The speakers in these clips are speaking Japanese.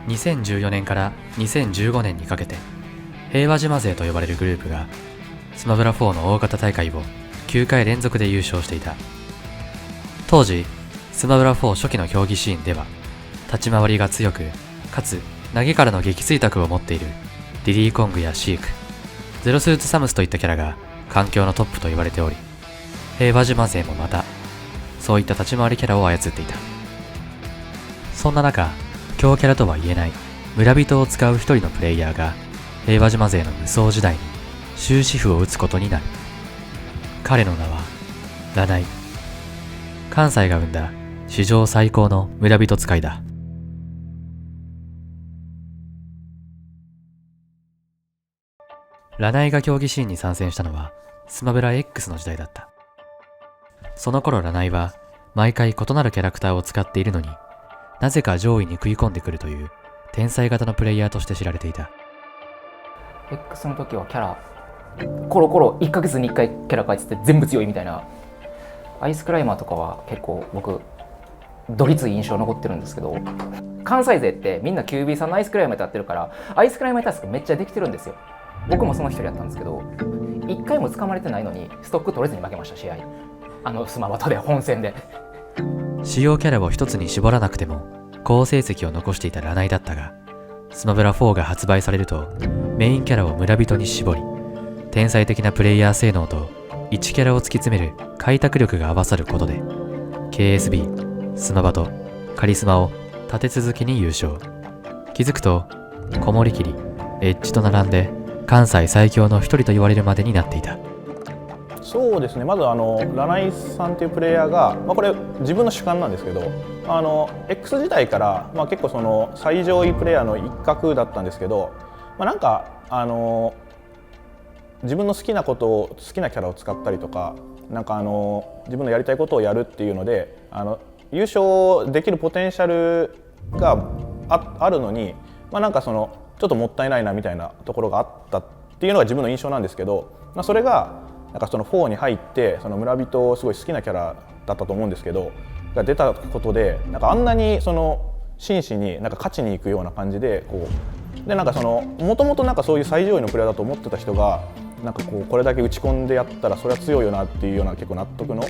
2014年から2015年にかけて平和島勢と呼ばれるグループがスマブラ4の大型大会を9回連続で優勝していた。当時スマブラ4初期の競技シーンでは立ち回りが強くかつ投げからの撃墜卓を持っているディディコングやシーク、ゼロスーツサムスといったキャラが環境のトップと言われており、平和島勢もまたそういった立ち回りキャラを操っていた。そんな中、強キャラとは言えない村人を使う一人のプレイヤーが平和島勢の無双時代に終止符を打つことになる。彼の名はラナイ。関西が生んだ史上最高の村人使いだ。ラナイが競技シーンに参戦したのはスマブラ X の時代だった。その頃ラナイは毎回異なるキャラクターを使っているのに、なぜか上位に食い込んでくるという天才型のプレイヤーとして知られていた。 X の時はキャラコロコロ1ヶ月に1回キャラ変えてて全部強いみたいな。アイスクライマーとかは結構僕どりつい印象残ってるんですけど、関西勢ってみんな QB さんのアイスクライマーやってるからアイスクライマータスクめっちゃできてるんですよ。僕もその一人やったんですけど、1回も掴まれてないのにストック取れずに負けました。試合スマバトで本戦で主要キャラを一つに絞らなくても好成績を残していたラナイだったが、スマブラ4が発売されるとメインキャラを村人に絞り、天才的なプレイヤー性能と1キャラを突き詰める開拓力が合わさることで KSB、スマバト、カリスマを立て続けに優勝。気づくとコモリキリ、エッジと並んで関西最強の一人と言われるまでになっていた。そうですね、まずラナイさんというプレイヤーが、これ自分の主観なんですけど、X 時代から、結構その最上位プレイヤーの一角だったんですけど、なんか自分の好きなことを好きなキャラを使ったりとか、なんか自分のやりたいことをやるっていうので優勝できるポテンシャルが あるのに、なんかそのちょっともったいないなみたいなところがあったっていうのが自分の印象なんですけど、それがなんかその4に入ってその村人をすごい好きなキャラだったと思うんですけどが出たことで、なんかあんなにその真摯になんか勝ちに行くような感じででなんかそのもともとなんかそういう最上位のプレイヤーだと思ってた人がなんかこれだけ打ち込んでやったらそれは強いよなっていうような結構納得の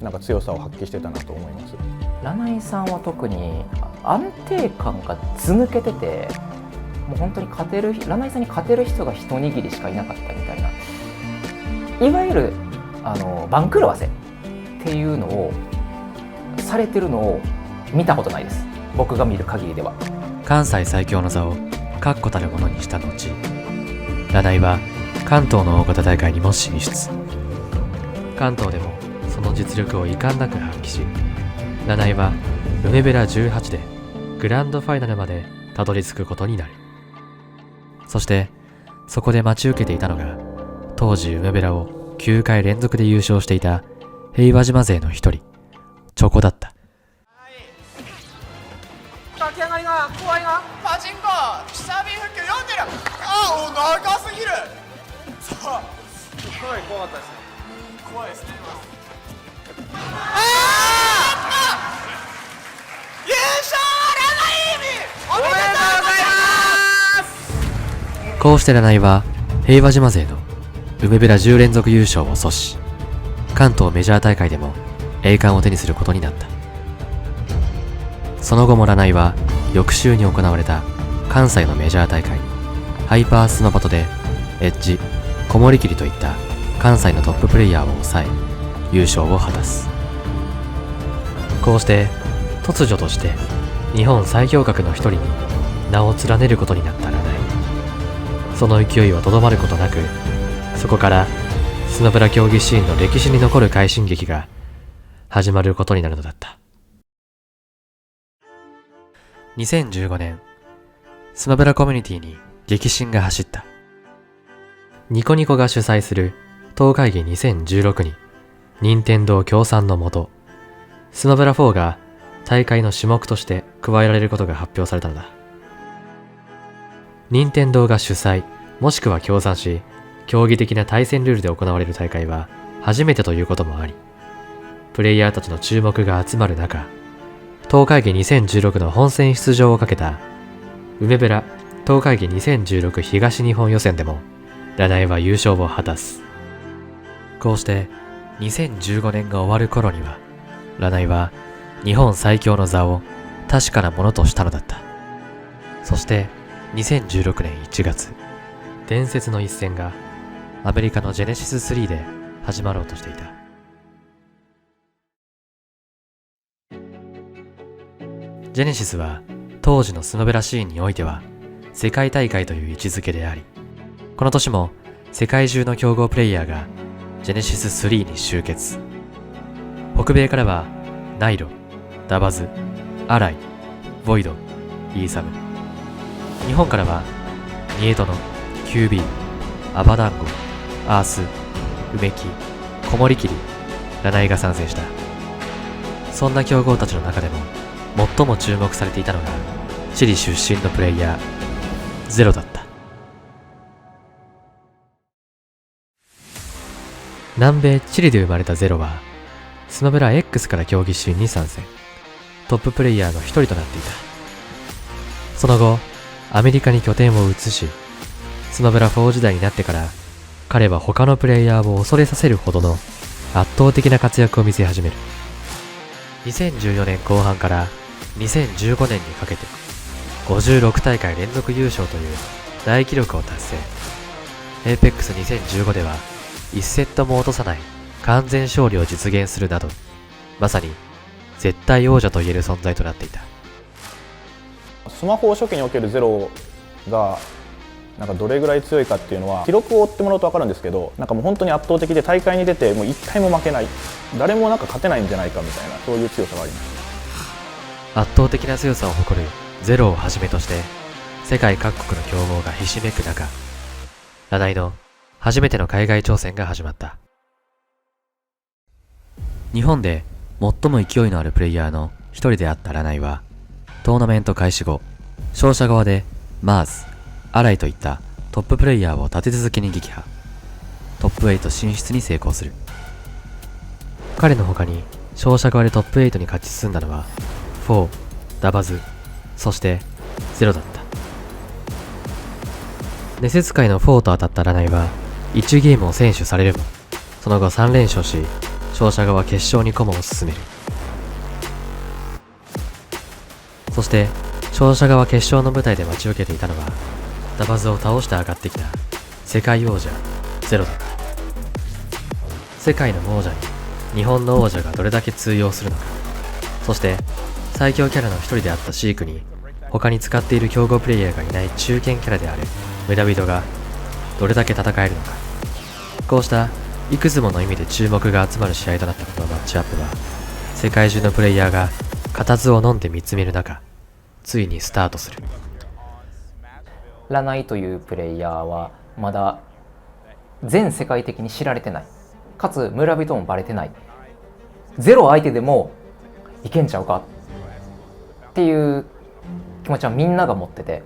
なんか強さを発揮してたなと思います。ラナイさんは特に安定感がず抜けてて、もう本当にラナイさんに勝てる人が一握りしかいなかったみたいな、いわゆる番狂わせっていうのをされてるのを見たことないです、僕が見る限りでは。関西最強の座を確固たるものにした後、ラナイは関東の大型大会にも進出。関東でもその実力を遺憾なく発揮し、ラナイは梅ベラ18でグランドファイナルまでたどり着くことになる。そしてそこで待ち受けていたのが、当時梅ベラを9回連続で優勝していた平和島勢の一人、チョコだった。立ち上がりが怖いな。パチンコ下火復旧読んでる。長すぎる。そうすごい怖かったですね。怖いですね。優勝ラナイーミおめでとうございます。こうしてラナイは平和島勢の梅ベラ10連続優勝を阻止、関東メジャー大会でも栄冠を手にすることになった。その後もラナイは翌週に行われた関西のメジャー大会にハイパースマバトでエッジ、コモリキリといった関西のトッププレイヤーを抑え優勝を果たす。こうして突如として日本最強格の一人に名を連ねることになったラナイ。その勢いはとどまることなく、そこからスマブラ競技シーンの歴史に残る快進撃が始まることになるのだった。2015年、スマブラコミュニティに激震が走った。ニコニコが主催する東会議2016に任天堂協賛のもと、スマブラ4が大会の種目として加えられることが発表されたのだ。任天堂が主催もしくは協賛し、競技的な対戦ルールで行われる大会は初めてということもあり、プレイヤーたちの注目が集まる中、東海議2016の本戦出場をかけた梅べら東海議2016東日本予選でもラナイは優勝を果たす。こうして2015年が終わる頃にはラナイは日本最強の座を確かなものとしたのだった。そして2016年1月、伝説の一戦がアメリカのジェネシス3で始まろうとしていた。ジェネシスは当時のスノベラシーンにおいては世界大会という位置づけであり、この年も世界中の強豪プレイヤーがジェネシス3に集結。北米からはナイロ、ダバズ、アライ、ボイド、イーサム。日本からはニエトノ、QB、アバダンゴ、アース、ウメキ、コモリキリ、ラナイが参戦した。そんな強豪たちの中でも最も注目されていたのがチリ出身のプレイヤーゼロだった。南米チリで生まれたゼロはスマブラ X から競技シーンに参戦。トッププレイヤーの一人となっていた。その後アメリカに拠点を移し、スマブラ4時代になってから彼は他のプレイヤーを恐れさせるほどの圧倒的な活躍を見せ始める。2014年後半から2015年にかけて56大会連続優勝という大記録を達成。APEX2015 では1セットも落とさない完全勝利を実現するなど、まさに絶対王者と言える存在となっていた。スマホ初期におけるゼロがなんかどれぐらい強いかっていうのは記録を追ってもらうと分かるんですけど、なんかもう本当に圧倒的で、大会に出てもう1回も負けない、誰もなんか勝てないんじゃないかみたいな、そういう強さがあります。圧倒的な強さを誇るゼロをはじめとして世界各国の強豪がひしめく中、ラナイの初めての海外挑戦が始まった。日本で最も勢いのあるプレイヤーの一人であったラナイは、トーナメント開始後、勝者側でマーズ、アライといったトッププレイヤーを立て続けに撃破。トップ8進出に成功する。彼の他に勝者側でトップ8に勝ち進んだのは4、ダバズ、そしてゼロだった。ネセ使いの4と当たったラナイは1ゲームを先取されるも、その後3連勝し、勝者側決勝に駒を進める。そして勝者側決勝の舞台で待ち受けていたのは、ダバズを倒して上がってきた世界王者ゼロだった。世界の王者に日本の王者がどれだけ通用するのか、そして最強キャラの一人であったシークに他に使っている強豪プレイヤーがいない中堅キャラである村人がどれだけ戦えるのか。こうしたいくつもの意味で注目が集まる試合となったこのマッチアップは、世界中のプレイヤーが固唾を飲んで見つめる中、ついにスタートする。ラナイというプレイヤーはまだ全世界的に知られてない、かつ村人もバレてない、ゼロ相手でもいけんちゃうかっていう気持ちはみんなが持ってて、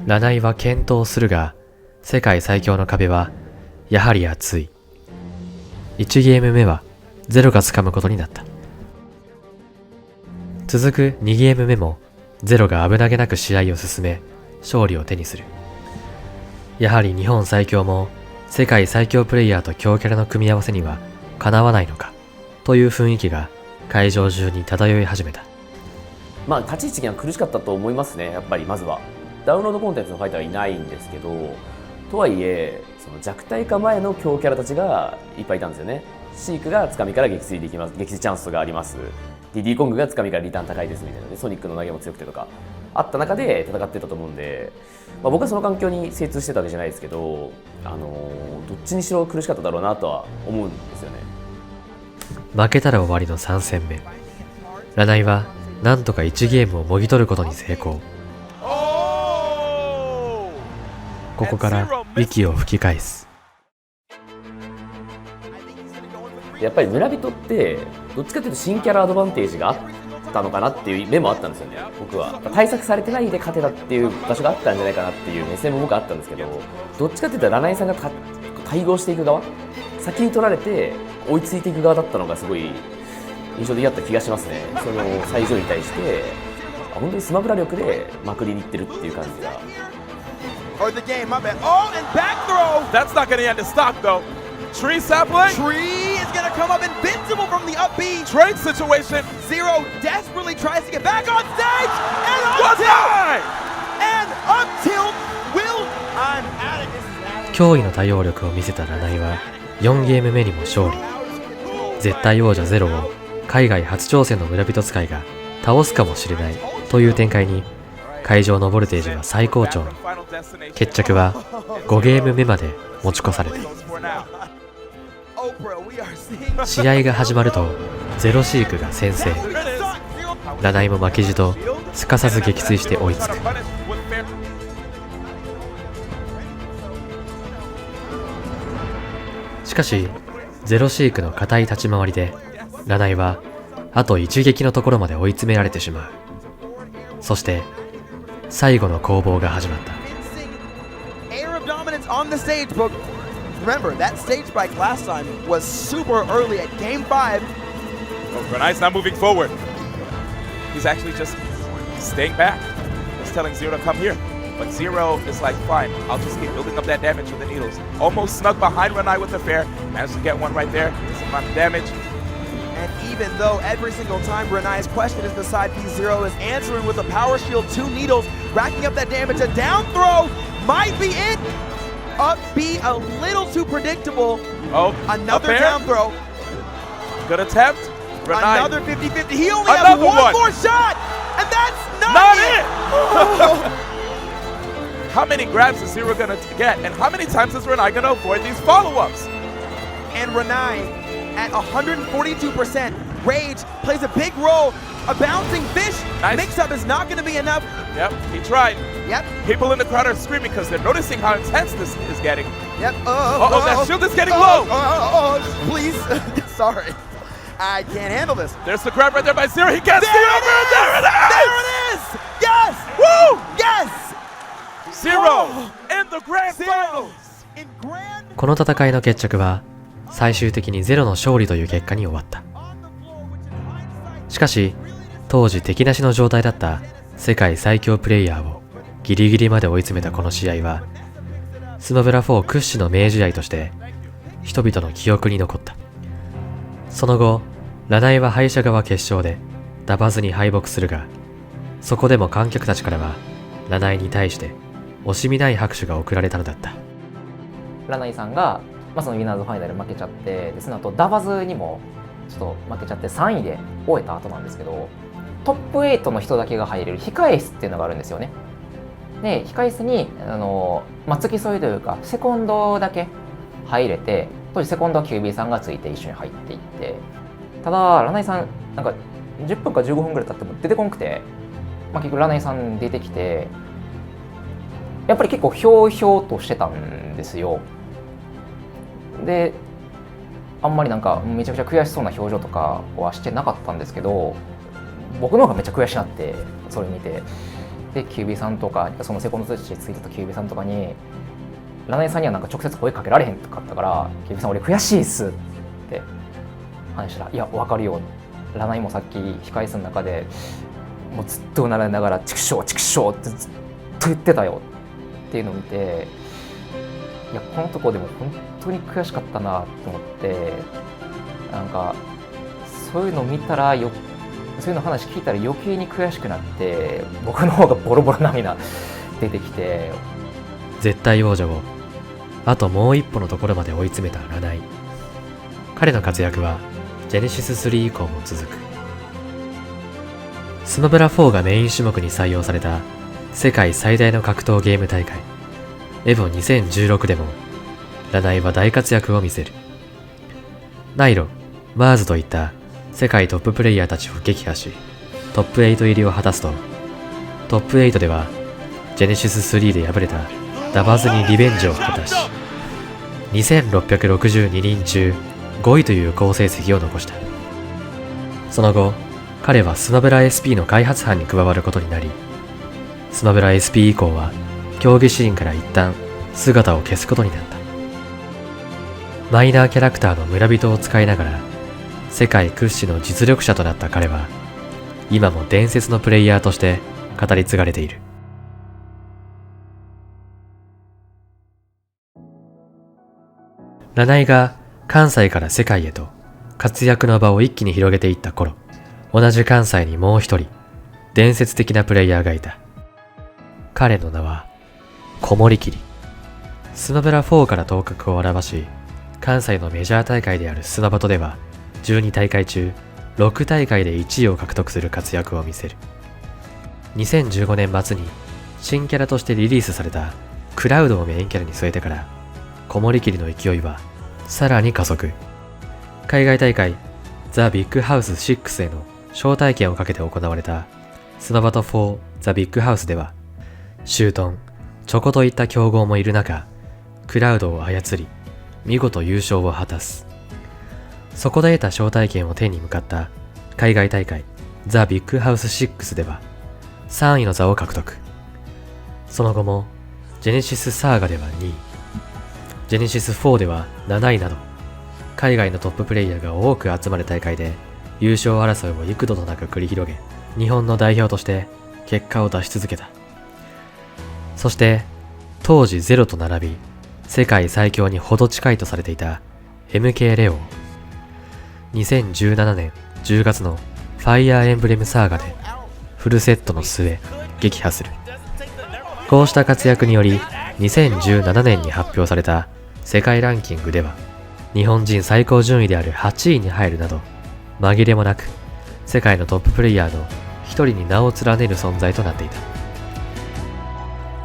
ラナイは健闘するが、世界最強の壁はやはり厚い。1ゲーム目はゼロが掴むことになった。続く2ゲーム目もゼロが危なげなく試合を進め、勝利を手にする。やはり日本最強も世界最強プレイヤーと強キャラの組み合わせにはかなわないのかという雰囲気が会場中に漂い始めた。まあ立ち位置には苦しかったと思いますね。やっぱりまずはダウンロードコンテンツのファイターはいないんですけど、とはいえその弱体化前の強キャラたちがいっぱいいたんですよね。シークがつかみから撃墜できます、撃墜チャンスがあります。ディディコングがつかみからリターン高いですみたいなね、ソニックの投げも強くてとかあった中で戦ってたと思うんで、まあ、僕はその環境に精通してたわけじゃないですけど、どっちにしろ苦しかっただろうなとは思うんですよね。負けたら終わりの3戦目、ラナイはなんとか1ゲームをもぎ取ることに成功。ここから息を吹き返す。やっぱり村人ってどっちかというと新キャラアドバンテージがあったのかなっていう目もあったんですよね。僕は対策されてないで勝てたっていう場所があったんじゃないかなっていう目線も僕はあったんですけど、どっちかというとラナイさんが対応していく側、先に取られて追いついていく側だったのがすごい印象的だった気がしますね。その最上位に対して本当にスマブラ力でまくりにいってるっていう感じが。 Or the game, my bad. Oh, and back throw. That's not going to end the stock, though. Tree sapling. Tree is gonna come up invincible from the up B. Trade situation. Zero desperately tries to get back on stage, and up What's tilt, that? and up tilt will. I'm at it. This is 驚異の対応力を見せたラナイは4ゲーム目にも勝利。絶対王者ゼロを海外初挑戦の村人使いが倒すかもしれないという展開に、会場のボルテージは最高潮に。決着は5ゲーム目まで持ち越された。 Oprah. We are seeing. 試合が始まるとゼロシークが先制。ラナイも負けじとすかさず撃墜して追いつく。しかしゼロシークの固い立ち回りでラナイはあと一撃のところまで追い詰められてしまう。そして最後の攻防が始まった。 Air of dominance on the stage, but remember that stage spike last time was super early at game 5. Renai's not moving forward. He's actually just staying back. He's telling Zero to come here. But Zero is like, fine, I'll just keep building up that damage with the needles. Almost snuck behind Renai with the fair. Managed to get one right there. Some amount of damage. And even though every single time Renai's question is beside B0 is answering with a power shield, 2 needles, racking up that damage, a down throw might be it. Up B a little too predictable. Oh, Another up air. down throw. Good attempt. Renai. Another 50-50. He only has Another one one. more shot, and that's not Not it. it! How many grabs is Zero gonna get? And how many times is Renai gonna avoid these follow-ups? And Renai at 142%. Rage plays a big role. A bouncing fish Nice. mix-up is not going to be enough. Yep, he tried. Yep, People in the crowd are screaming because they're noticing how intense this is getting. yep. Uh-oh, that shield is getting low. Please. Sorry. I can't handle this. There's the grab right there by Zero. He gets the over, and there it There it is! Yes! Woo! Yes! Zero in the grand finals. In grand この戦いの決着は最終的にゼロの勝利という結果に終わった。しかし当時敵なしの状態だった世界最強プレイヤーをギリギリまで追い詰めたこの試合はスマブラ4屈指の名試合として人々の記憶に残った。その後ラナイは敗者側決勝でダバズに敗北するが、そこでも観客たちからはラナイに対して惜しみない拍手が送られたのだった。ラナイさんが、そのウィナーズファイナル負けちゃって、でその後ダバズにもちょっと負けちゃって3位で終えた後なんですけど、トップ8の人だけが入れる控え室っていうのがあるんですよね。で控え室に付き添いというかセコンドだけ入れて、当時セコンドは QB さんがついて一緒に入っていって、ただラナイさんなんか10分か15分ぐらい経っても出てこんくて、結局ラナイさん出てきてやっぱり結構ひょうひょうとしてたんですよ。であんまりなんかめちゃくちゃ悔しそうな表情とかはしてなかったんですけど、僕の方がめっちゃ悔しなってそれ見て、で QB さんとかそのセコンド通知ついてた QB さんとかにラナイさんにはなんか直接声かけられへんかったから、 QB さん俺悔しいっすって話したら、いや分かるよ、ラナイもさっき控え室の中でもうずっとうなられながらチクショーチクショーってずっと言ってたよっていうのを見て、いやこのとこでも本当に悔しかったなと思って、なんかそういうの見たらそういうの話聞いたら余計に悔しくなって、僕の方がボロボロ涙出てきて、絶対王者をあともう一歩のところまで追い詰めたラナイ。彼の活躍はジェネシス3以降も続く。スマブラ4がメイン種目に採用された世界最大の格闘ゲーム大会エボ2016でもラナイは大活躍を見せる。ナイロ、マーズといった世界トッププレイヤーたちを撃破しトップ8入りを果たすと、トップ8ではジェネシス3で敗れたダバズにリベンジを果たし2662人中5位という好成績を残した。その後彼はスマブラ SP の開発班に加わることになり、スマブラ SP 以降は競技シーンから一旦姿を消すことになった。マイナーキャラクターの村人を使いながら世界屈指の実力者となった彼は、今も伝説のプレイヤーとして語り継がれている。七井が関西から世界へと活躍の場を一気に広げていった頃、同じ関西にもう一人伝説的なプレイヤーがいた。彼の名は小森桐。スマブラ4から頭角を現し、関西のメジャー大会であるスマバトでは12大会中6大会で1位を獲得する活躍を見せる。2015年末に新キャラとしてリリースされたクラウドをメインキャラに据えてから、小森桐の勢いはさらに加速。海外大会ザ・ビッグハウス6への招待券をかけて行われたスマバト4ザ・ビッグハウスでは、シュートン、チョコといった強豪もいる中、クラウドを操り見事優勝を果たす。そこで得た招待券を手に向かった海外大会ザ・ビッグハウス6では3位の座を獲得。その後もジェネシスサーガでは2位、ジェネシス4では7位など、海外のトッププレイヤーが多く集まる大会で優勝争いを幾度となく繰り広げ、日本の代表として結果を出し続けた。そして当時ゼロと並び世界最強にほど近いとされていた MK レオを2017年10月のファイアーエンブレムサーガでフルセットの末撃破する。こうした活躍により2017年に発表された世界ランキングでは日本人最高順位である8位に入るなど、紛れもなく世界のトッププレイヤーの一人に名を連ねる存在となっていた。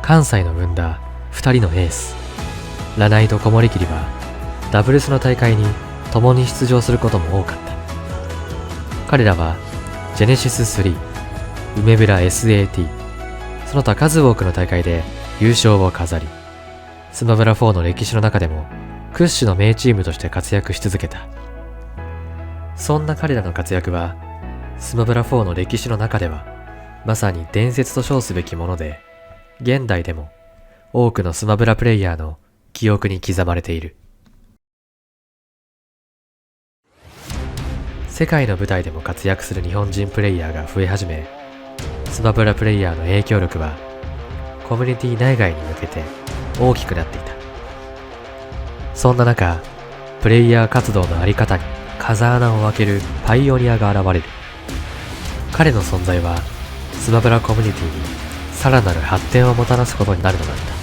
関西の生んだ2人のエース、七井と小森桐はダブルスの大会に共に出場することも多かった。彼らはジェネシス3、梅村 SAT、その他数多くの大会で優勝を飾り、スマブラ4の歴史の中でも屈指の名チームとして活躍し続けた。そんな彼らの活躍はスマブラ4の歴史の中ではまさに伝説と称すべきもので、現代でも多くのスマブラプレイヤーの記憶に刻まれている。世界の舞台でも活躍する日本人プレイヤーが増え始め、スマブラプレイヤーの影響力はコミュニティ内外に向けて大きくなっていた。そんな中、プレイヤー活動のあり方に風穴を開けるパイオニアが現れる。彼の存在はスマブラコミュニティにさらなる発展をもたらすことになるのだった。